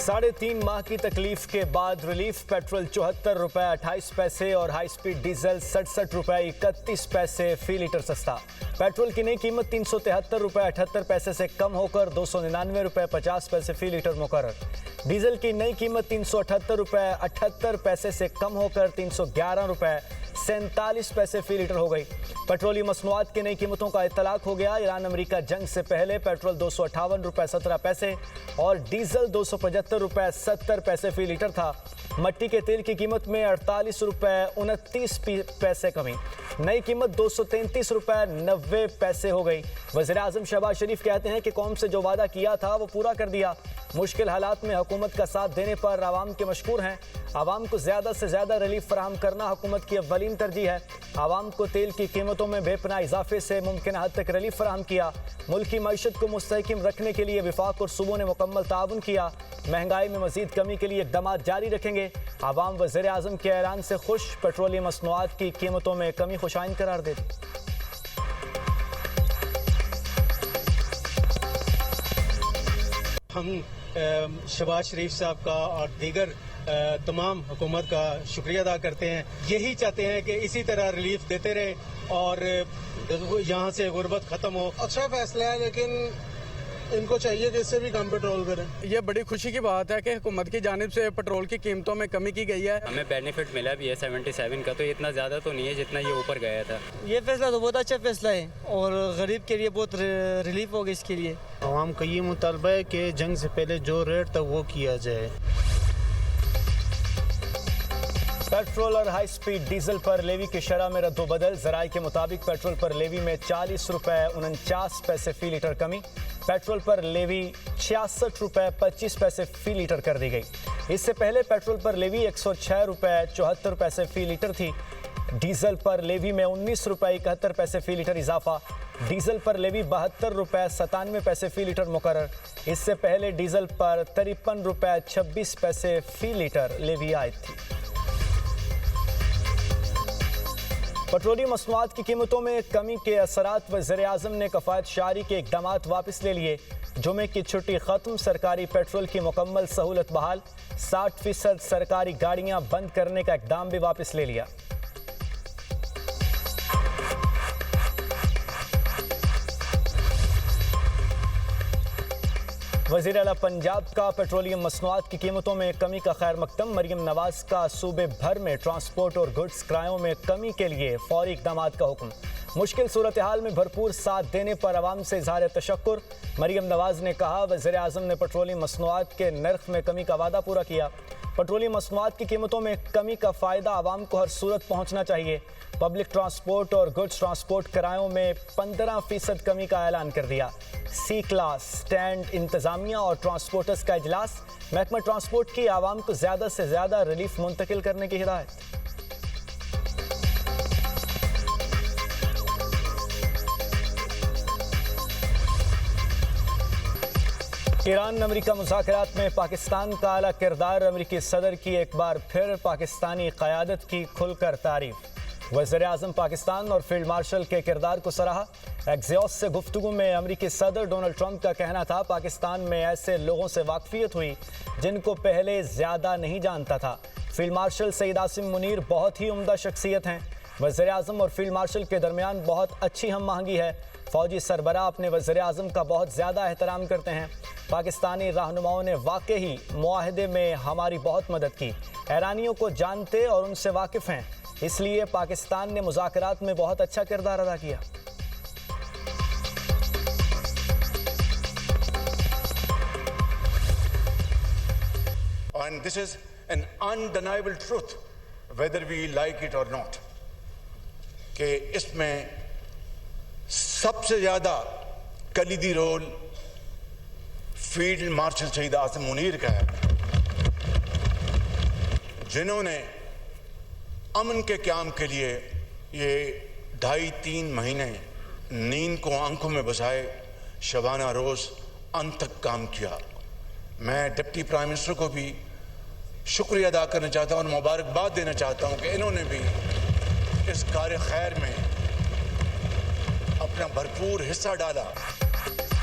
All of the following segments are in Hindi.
3.5 माह की तकलीफ के बाद रिलीफ। पेट्रोल 74 रुपए 28 पैसे और हाई स्पीड डीजल 67 रुपए 31 पैसे फी लीटर सस्ता। पेट्रोल की नई कीमत 373 रुपए 78 पैसे से कम होकर 299 रुपए 50 पैसे फी लीटर मुकर्रर। डीजल की नई कीमत 378 रुपए 78 पैसे से कम होकर 311 रुपए 47 पैसे फी लीटर हो गई। पेट्रोलियम मसनूआत की नई कीमतों का इतलाक हो गया। ईरान अमेरिका जंग से पहले पेट्रोल 258 रुपए 17 पैसे और डीजल 275 रुपए 70 पैसे फी लीटर था। मट्टी के तेल की कीमत में 48 रुपए 29 पैसे कमी, नई कीमत 233 रुपए 90 पैसे हो गई। वज़ीर आज़म शहबाज शरीफ कहते हैं कि कौम से जो वादा किया था वो पूरा कर दिया। मुश्किल हालात में हुकूमत का साथ देने पर आवाम के मशकूर हैं। आवाम को ज़्यादा से ज़्यादा रिलीफ फराहम करना हुकूमत की अव्वलीन तरजीह है। आवाम को तेल की कीमतों में बेपनाह इजाफे से मुमकिन हद तक रिलीफ फराहम किया। मुल्क की मईशत को मुस्तहकम रखने के लिए वफाक और सूबों ने मुकम्मल ताउन किया। महंगाई में मजीद कमी के लिए इक़दाम जारी रखेंगे। आवाम वज़ीर आज़म के ऐलान से खुश। पेट्रोलियम मसनूआत की कीमतों में कमी खुशाइन करार देती। हम शहबाज शरीफ साहब का और दीगर तमाम हुकूमत का शुक्रिया अदा करते हैं। यही चाहते हैं कि इसी तरह रिलीफ देते रहे और यहाँ से गुर्बत ख़त्म हो। अच्छा फैसला है, लेकिन इनको चाहिए कि इससे भी कम पेट्रोल करें। ये बड़ी खुशी की बात है कि हुकूमत की जानिब से पेट्रोल की कीमतों में कमी की गई है। हमें बेनिफिट मिला भी है 77 का, तो इतना ज़्यादा तो नहीं है जितना ये ऊपर गया था। ये फैसला तो बहुत अच्छा फैसला है और गरीब के लिए बहुत रिलीफ होगा। इसके लिए आवाम का ये मुतालबा है कि जंग से पहले जो रेट था वो किया जाए। पेट्रोल और हाई स्पीड डीजल पर लेवी की शरह में रद्दोबदल। ज़राए के मुताबिक पेट्रोल पर लेवी में 40 रुपए 49 पैसे फी लीटर कमी। पेट्रोल पर लेवी 66 रुपए 25 पैसे फी लीटर कर दी गई। इससे पहले पेट्रोल पर लेवी 106 रुपए 74 पैसे फी लीटर थी। डीजल पर लेवी में 19 रुपए 71 पैसे फी लीटर इजाफा। डीजल पर लेवी 72 रुपए 97 पैसे फी लीटर मुकर्रर। इससे पहले डीजल पर 53 रुपए 26 पैसे फी लीटर लेवी आयद थी। पेट्रोलियम मसनूआत की कीमतों में कमी के असरात। वज़ीर आज़म ने कफ़ायत शारी के इक़दाम वापस ले लिए। जुमे की छुट्टी ख़त्म, सरकारी पेट्रोल की मुकम्मल सहूलत बहाल। 60% सरकारी गाड़ियां बंद करने का इक़दाम भी वापस ले लिया। वज़ीर आला पंजाब का पेट्रोलियम मसनूआत की कीमतों में कमी का खैर मकदम। मरियम नवाज का सूबे भर में ट्रांसपोर्ट और गुड्स किरायों में कमी के लिए फौरी इक़दाम का हुक्म। मुश्किल सूरत हाल में भरपूर साथ देने पर आवाम से इज़हार तशक्कुर। मरियम नवाज ने कहा, वज़ीर आज़म ने पेट्रोलियम मसनूआत के नर्ख में कमी का वादा पूरा किया। पेट्रोलियम मसनूआत की कीमतों में कमी का फ़ायदा आवाम को हर सूरत पहुँचना चाहिए। पब्लिक ट्रांसपोर्ट और गुड्स ट्रांसपोर्ट किरायों में 15% कमी का ऐलान कर दिया। सी क्लास स्टैंड इंतज़ामिया और ट्रांसपोर्टर्स का इजलास। महकमा ट्रांसपोर्ट की आवाम को ज़्यादा से ज़्यादा रिलीफ मुंतकिल करने की हिदायत। ईरान अमेरिका मुज़ाकरात में पाकिस्तान का आला किरदार। अमेरिकी सदर की एक बार फिर पाकिस्तानी क़यादत की खुलकर तारीफ। वज़ीर आज़म पाकिस्तान और फील्ड मार्शल के किरदार को सराहा। एक्सियोस से गुफ्तगू में अमेरिकी सदर डोनाल्ड ट्रंप का कहना था, पाकिस्तान में ऐसे लोगों से वाकफियत हुई जिनको पहले ज़्यादा नहीं जानता था। फील्ड मार्शल सईद आसिम मुनीर बहुत ही उम्दा शख्सियत हैं। वज़ीर आज़म और फील्ड मार्शल के दरमियान बहुत अच्छी हम आहंगी है। फ़ौजी सरबराह अपने वज़ीर आज़म का बहुत ज़्यादा एहतराम करते हैं। पाकिस्तानी रहनुमाओं ने वाकई मुआहदे में हमारी बहुत मदद की। ईरानियों को जानते और उनसे वाकिफ़ हैं, इसलिए पाकिस्तान ने मुज़ाकरात में बहुत अच्छा किरदार अदा किया। And this is an undeniable truth, whether we like it or not, कि इसमें सबसे ज़्यादा कलीदी role field marshal Syed Asim Munir का है, जिन्होंने अमन के क़याम के लिए ये 2.5-3 महीने नींद को आंखों में बसाए शबाना रोज़ अंत तक काम किया। मैं डिप्टी प्राइम मिनिस्टर को भी शुक्रिया अदा करना चाहता हूँ और मुबारकबाद देना चाहता हूँ कि इन्होंने भी इस कार्य खैर में अपना भरपूर हिस्सा डाला।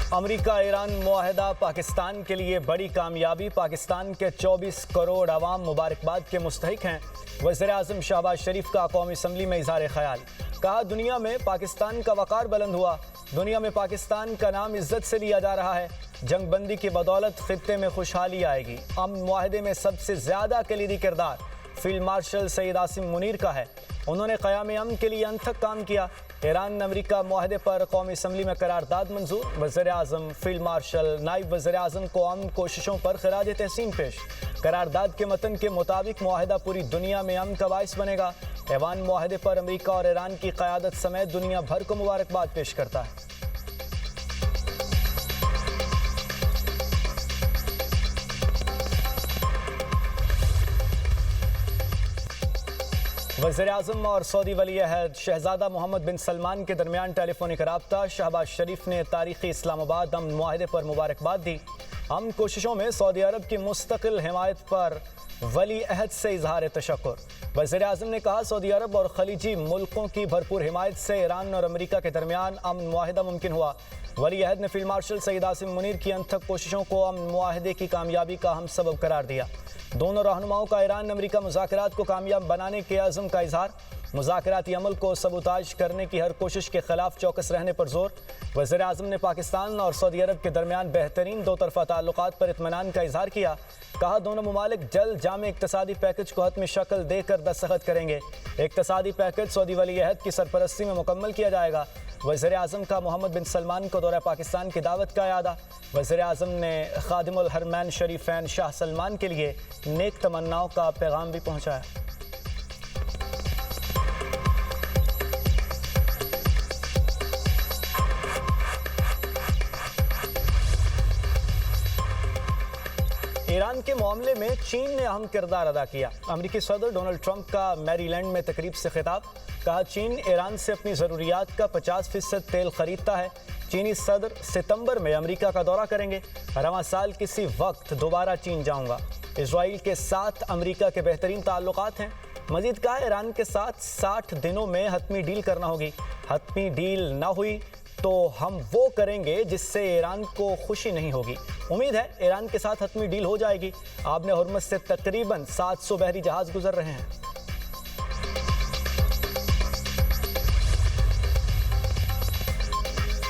अमेरिका ईरान मुआहदा पाकिस्तान के लिए बड़ी कामयाबी। पाकिस्तान के 24 करोड़ अवाम मुबारकबाद के मुस्तहिक हैं। वज़ीर-ए-आज़म शहबाज शरीफ का कौमी असम्बली में इज़हार ख्याल। कहा, दुनिया में पाकिस्तान का वक़ार बुलंद हुआ। दुनिया में पाकिस्तान का नाम इज्जत से लिया जा रहा है। जंगबंदी की बदौलत खित्ते में खुशहाली आएगी। अमन मुआहदे में सबसे ज़्यादा कलीदी किरदार फील्ड मार्शल सईद आसिम मुनीर का है। उन्होंने क़याम अमन के लिए अंत तक काम किया। ईरान अमेरिका मुआहदे पर कौमी असम्बली में करारदाद मंजूर। वज़ीर-ए-आज़म, फील्ड मार्शल, नायब वज़ीर-ए-आज़म को अमन कोशिशों पर खिराज तहसीन पेश। करारदाद के मतन के मुताबिक मुआहदा पूरी दुनिया में अमन का बाइस बनेगा। ऐवान मुआहदे पर अमेरिका और ईरान की क़यादत समेत दुनिया भर को मुबारकबाद पेश करता है। वज़ीर-ए-आज़म और सऊदी वली अहद शहजादा मोहम्मद बिन सलमान के दरमियान टेलीफोनिक रब्ता। शहबाज शरीफ ने तारीख़ी इस्लामाबाद अमन मुआहदे पर मुबारकबाद दी। अमन कोशिशों में सऊदी अरब की मुस्तकिल हिमायत पर वली अहद से इजहार तशक्कुर। वज़ीर-ए-आज़म ने कहा, सऊदी अरब और खलीजी मुल्कों की भरपूर हिमायत से ईरान और अमेरिका के दरमियान अमन मुआहदा मुमकिन हुआ। वली अहद ने फील्ड मार्शल सईद आसिम मुनीर की अंत तक कोशिशों को अमन मुआहदे की कामयाबी का हम सबब करार दिया। दोनों रहनुमाओं का ईरान अमेरिका मुज़ाकरात को कामयाब बनाने के अज़्म का इजहार। मुज़ाकराती अमल को सबूताज करने की हर कोशिश के खिलाफ चौकस रहने पर जोर। वज़ीर-ए-आज़म ने पाकिस्तान और सऊदी अरब के दरमियान बेहतरीन दो तरफ़ा ताल्लुकात पर इत्मीनान का इजहार किया। कहा, दोनों ममालिक जल्द जामे इक़्तिसादी पैकेज को हतमी शक्ल देकर दस्तखत करेंगे। इक़्तिसादी पैकेज सऊदी वली अहद की सरपरस्ती में मुकम्मल किया जाएगा। वज़ीर-ए-आज़म का मोहम्मद बिन सलमान को दौरा पाकिस्तान की दावत का यादा। वज़ीर-ए-आज़म ने खादिमुल हरमैन शरीफैन शाह सलमान के लिए नेक तमन्नाओं का पैगाम भी पहुँचाया। ईरान के मामले में चीन ने अहम किरदार अदा किया। अमेरिकी सदर डोनाल्ड ट्रंप का मैरीलैंड में तकरीब से खिताब। कहा, चीन ईरान से अपनी ज़रूरियात का 50% तेल खरीदता है। चीनी सदर सितंबर में अमेरिका का दौरा करेंगे। रवां साल किसी वक्त दोबारा चीन जाऊंगा। इजराइल के साथ अमेरिका के बेहतरीन ताल्लुकात हैं। मजीद कहा, ईरान के साथ 60 दिनों में हतमी डील करना होगी। हतमी डील ना हुई तो हम वो करेंगे जिससे ईरान को खुशी नहीं होगी। उम्मीद है ईरान के साथ हतमी डील हो जाएगी। आबने हुर्मुज़ से तकरीबन 700 बहरी जहाज गुजर रहे हैं।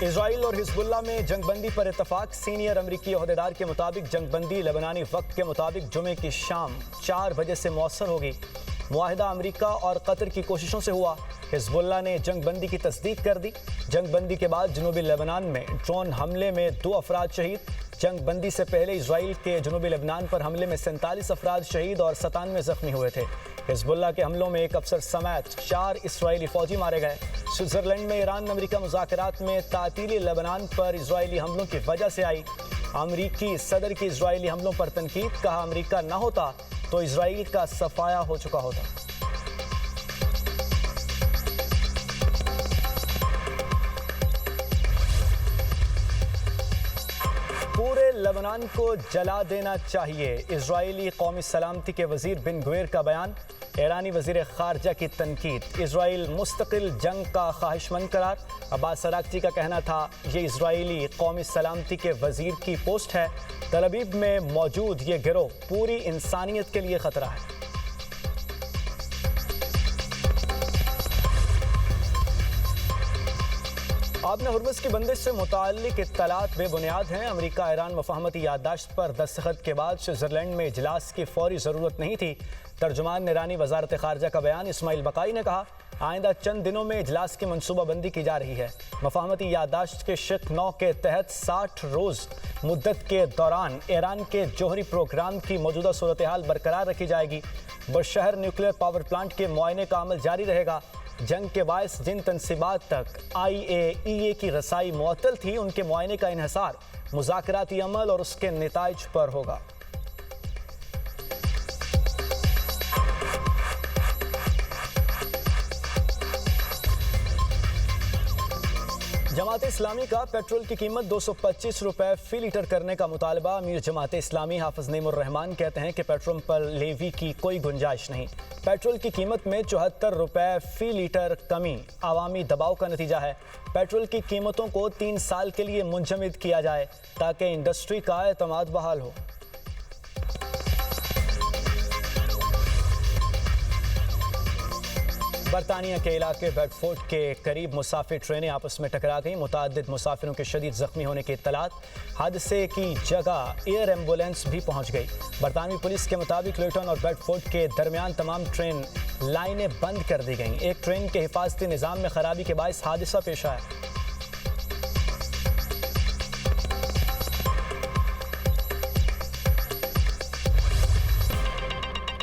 इजराइल और हिजबुल्लाह में जंगबंदी पर इत्तफाक। सीनियर अमरीकी ओहदेदार के मुताबिक जंगबंदी लेबनानी वक्त के मुताबिक जुमे की शाम 4 बजे से मौसर होगी। मुआहिदा अमेरिका और कतर की कोशिशों से हुआ। हिजबुल्लाह ने जंगबंदी की तस्दीक कर दी। जंगबंदी के बाद जनूबी लेबनान में ड्रोन हमले में 2 अफराद शहीद। जंगबंदी से पहले इजराइल के जनूबी लेबनान पर हमले में 47 अफराद शहीद और 97 जख्मी हुए थे। हिजबुल्लाह के हमलों में एक अफसर समेत 4 इसराइली फौजी मारे गए। स्विट्जरलैंड में ईरान अमेरिका मुज़ाकरात में तातीली लेबनान पर इजराइली हमलों की वजह से आई। अमरीकी सदर की इजराइली हमलों पर तनकीद। कहा, अमरीका न होता तो इजराइल का सफाया हो चुका होता। पूरे लेबनान को जला देना चाहिए, इजरायली कौमी सलामती के वजीर बिन गुवेर का बयान। ईरानी वजीर खारजा की तनकीद। इजराइल मुस्तकिल जंग का ख्वाहिशमंद करार। अब्बास अराक्ची का कहना था, ये इजरायली कौमी सलामती के वजीर की पोस्ट है। तल अवीव में मौजूद ये गिरोह पूरी इंसानियत के लिए खतरा है। आबने हुर्मुज़ की बंदिश से मुताल्लिक इत्तलात बेबुनियाद हैं। अमेरिका ईरान मफाहमती याददाश्त पर दस्तखत के बाद स्विट्जरलैंड में इजलास की फौरी ज़रूरत नहीं थी। तर्जुमान ईरानी वजारत खारजा का बयान। इस्माइल बकाई ने कहा, आइंदा चंद दिनों में इजलास की मनसूबाबंदी की जा रही है। मफाहमती याददाश्त के शिक 9 के तहत 60 रोज़ मुद्दत के दौरान ईरान के जोहरी प्रोग्राम की मौजूदा सूरत हाल बरकरार रखी जाएगी। बुशहर न्यूक्लियर पावर प्लांट के मुआयने का अमल जारी रहेगा। जंग के बायस जिन तनसीबात तक IAEA की रसाई मुअत्तल थी, उनके मुआयने का इन्हिसार मुज़ाकराती अमल और उसके नताइज पर होगा। जमात इस्लामी का पेट्रोल की कीमत 225 रुपए फी लीटर करने का मुतालबा। अमीर जमात इस्लामी हाफिज नईमुर रहमान कहते हैं कि पेट्रोल पर लेवी की कोई गुंजाइश नहीं। पेट्रोल की कीमत में 74 रुपए फी लीटर कमी आवामी दबाव का नतीजा है। पेट्रोल की कीमतों को 3 साल के लिए मुंजमद किया जाए ताकि इंडस्ट्री का एतमाद बहाल हो। बरतानिया के इलाके बेडफोर्ड के करीब मुसाफिर ट्रेनें आपस में टकरा गईं। मुताद्दिद मुसाफिरों के शदीद जख्मी होने की इत्तलात। हादसे की जगह एयर एम्बुलेंस भी पहुंच गई। बरतानवी पुलिस के मुताबिक लुटन और बेडफोर्ड के दरमियान तमाम ट्रेन लाइनें बंद कर दी गईं। एक ट्रेन के हिफाजती निज़ाम में खराबी के बायस हादसा पेश आया।